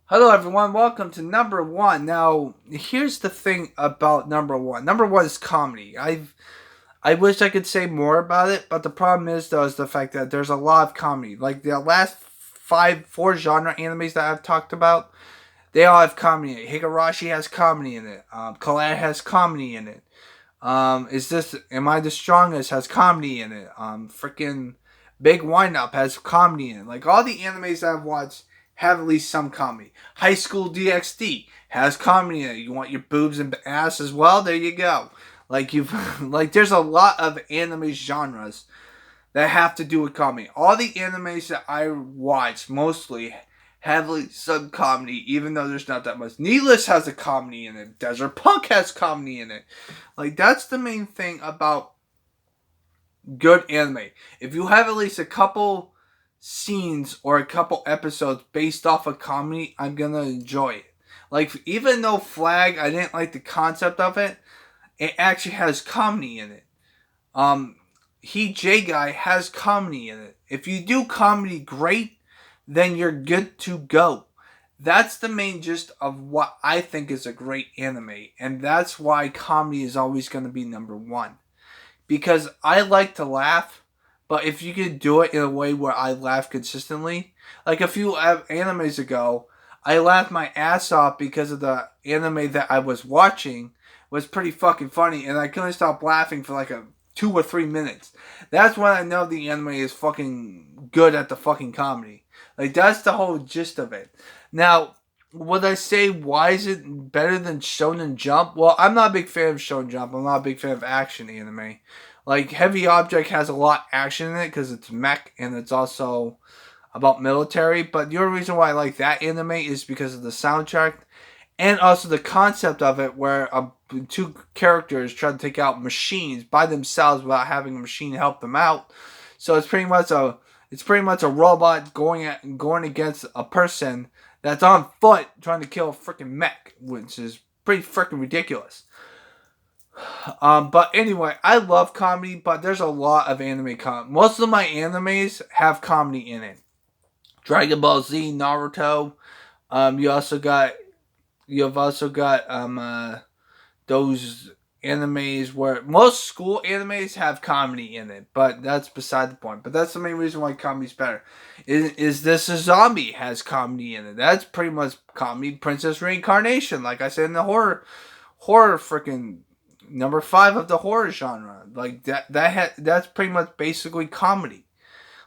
Hello, everyone. Welcome to number one. Now, here's the thing about number one. Number one is comedy. I wish I could say more about it, but the problem is though is the fact that there's a lot of comedy. Like the last four genre animes that I've talked about, they all have comedy in it. Higurashi has comedy in it. Colette has comedy in it. Is this Am I the Strongest has comedy in it. Freaking Big Wind Up has comedy in it. Like all the animes that I've watched have at least some comedy. High School DxD has comedy in it. You want your boobs and ass as well? There you go. Like you've like there's a lot of anime genres that have to do with comedy. All the animes that I watch mostly heavily some comedy, even though there's not that much. Needless has a comedy in it. Desert Punk has comedy in it. Like that's the main thing about good anime. If you have at least a couple scenes or a couple episodes based off of comedy, I'm gonna enjoy it. Like even though Flag, I didn't like the concept of it. It actually has comedy in it. Um, He J Guy has comedy in it. If you do comedy great, then you're good to go. That's the main gist of what I think is a great anime, and that's why comedy is always going to be number one. Because I like to laugh, but if you could do it in a way where I laugh consistently, like a few animes ago, I laughed my ass off because of the anime that I was watching was pretty fucking funny, and I couldn't stop laughing for like a 2 or 3 minutes. That's when I know the anime is fucking good at the fucking comedy. Like that's the whole gist of it. Now, would I say why is it better than Shonen Jump? Well, I'm not a big fan of Shonen Jump. I'm not a big fan of action anime. Like Heavy Object has a lot of action in it because it's mech and it's also about military. But the only reason why I like that anime is because of the soundtrack and also the concept of it, where two characters try to take out machines by themselves without having a machine help them out. So it's pretty much a robot going against a person that's on foot trying to kill a freaking mech, which is pretty freaking ridiculous. But anyway, I love comedy, but there's a lot of anime Most of my animes have comedy in it. Dragon Ball Z, Naruto. You also got you've also got those animes where most school animes have comedy in it, but that's beside the point. But that's the main reason why comedy's better. Is this a zombie has comedy in it? That's pretty much comedy. Princess Reincarnation, like I said in the horror freaking number five of the horror genre. Like that's pretty much basically comedy.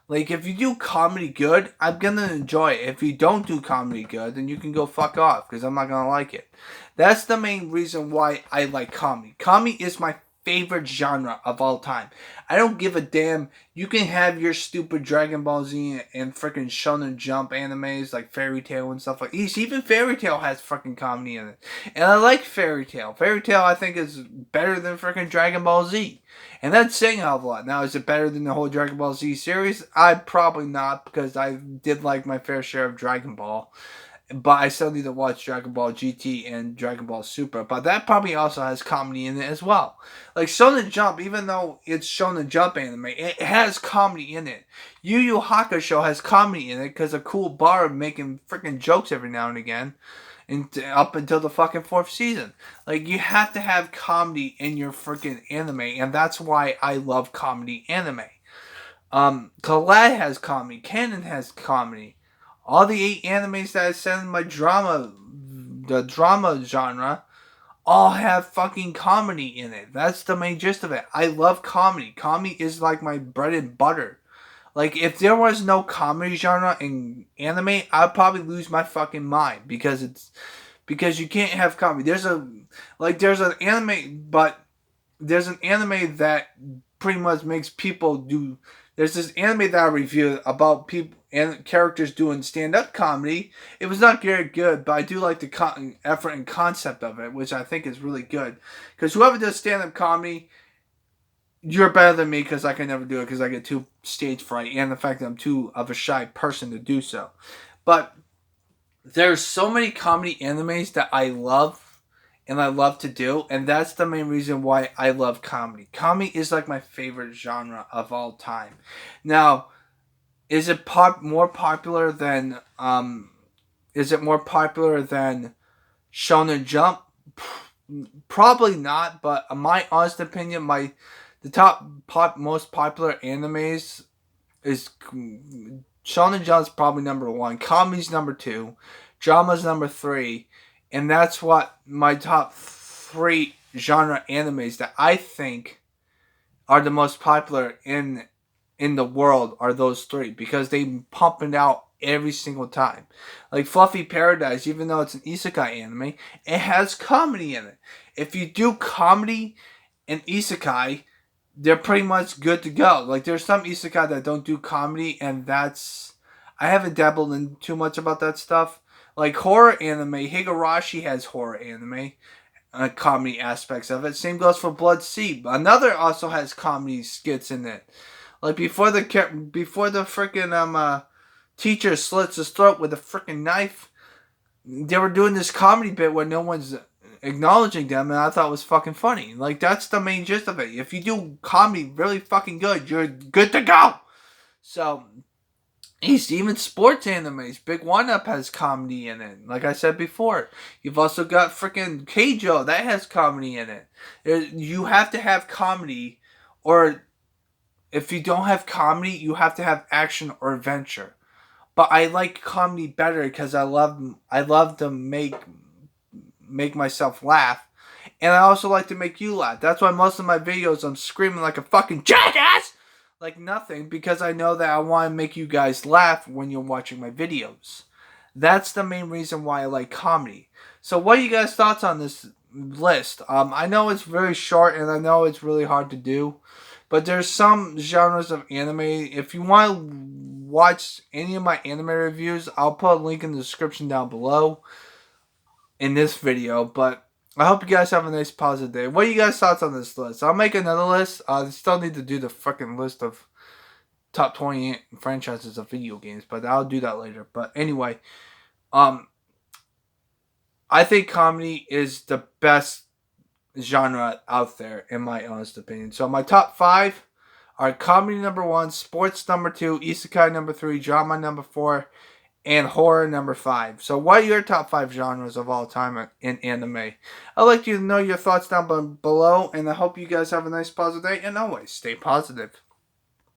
Like if you do comedy good, I'm gonna enjoy it. If you don't do comedy good, then you can go fuck off because I'm not gonna like it. That's the main reason why I like comedy. Comedy is my favorite genre of all time. I don't give a damn. You can have your stupid Dragon Ball Z and freaking Shonen Jump animes like Fairy Tail and stuff like this. Even Fairy Tail has freaking comedy in it. And I like Fairy Tail. Fairy Tail I think is better than freaking Dragon Ball Z. And that's saying a hell of a lot. Now, is it better than the whole Dragon Ball Z series? I probably not because I did like my fair share of Dragon Ball. But I still need to watch Dragon Ball GT and Dragon Ball Super. But that probably also has comedy in it as well. Like Shonen Jump, even though it's Shonen Jump anime, it has comedy in it. Yu Yu Hakusho has comedy in it because a cool bar making freaking jokes every now and again. And up until the fucking fourth season. Like you have to have comedy in your freaking anime, and that's why I love comedy anime. Colette has comedy, Canon has comedy. All the 8 animes that I said in my the drama genre, all have fucking comedy in it. That's the main gist of it. I love comedy. Comedy is like my bread and butter. Like if there was no comedy genre in anime, I'd probably lose my fucking mind because you can't have comedy. There's an anime, but there's an anime that pretty much makes people do. There's this anime that I reviewed about people and characters doing stand up comedy. It was not very good, but I do like the effort and concept of it, which I think is really good. Because whoever does stand up comedy, you're better than me because I can never do it because I get too stage fright and the fact that I'm too of a shy person to do so. But there's so many comedy animes that I love and I love to do, and that's the main reason why I love comedy. Comedy is like my favorite genre of all time. Now, is it more popular than is it more popular than Shonen Jump? Probably not, but in my honest opinion, the most popular animes is Shonen Jump's probably number one, comedy's number two, drama's number three, and that's what my top three genre animes that I think are the most popular in the world are those three because they pump it out every single time. Like Fluffy Paradise, even though it's an isekai anime, it has comedy in it. If you do comedy and isekai, they're pretty much good to go. Like there's some isekai that don't do comedy, and that's I haven't dabbled in too much about that stuff. Like horror anime, Higurashi has horror anime, comedy aspects of it. Same goes for Blood Sea. Another also has comedy skits in it. Like before the freaking teacher slits his throat with a freaking knife, they were doing this comedy bit where no one's acknowledging them, and I thought it was fucking funny. Like that's the main gist of it. If you do comedy really fucking good, you're good to go. So, even sports animes. Big One Up has comedy in it. Like I said before, you've also got freaking Keijo that has comedy in it. You have to have comedy, or if you don't have comedy, you have to have action or adventure. But I like comedy better because I love to make myself laugh, and I also like to make you laugh. That's why most of my videos I'm screaming like a fucking jackass, like nothing, because I know that I want to make you guys laugh when you're watching my videos. That's the main reason why I like comedy. So what are you guys' thoughts on this list? I know it's very short and I know it's really hard to do, but there's some genres of anime. If you want to watch any of my anime reviews, I'll put a link in the description down below in this video. But I hope you guys have a nice positive day. What are you guys' thoughts on this list? I'll make another list. I still need to do the freaking list of top 20 franchises of video games, but I'll do that later. But anyway, I think comedy is the best genre out there, in my honest opinion. So my top 5 are comedy number 1, sports number 2, isekai number 3, drama number 4, and horror number 5. So what are your top 5 genres of all time in anime? I'd like you to know your thoughts down below, and I hope you guys have a nice positive day, and always stay positive.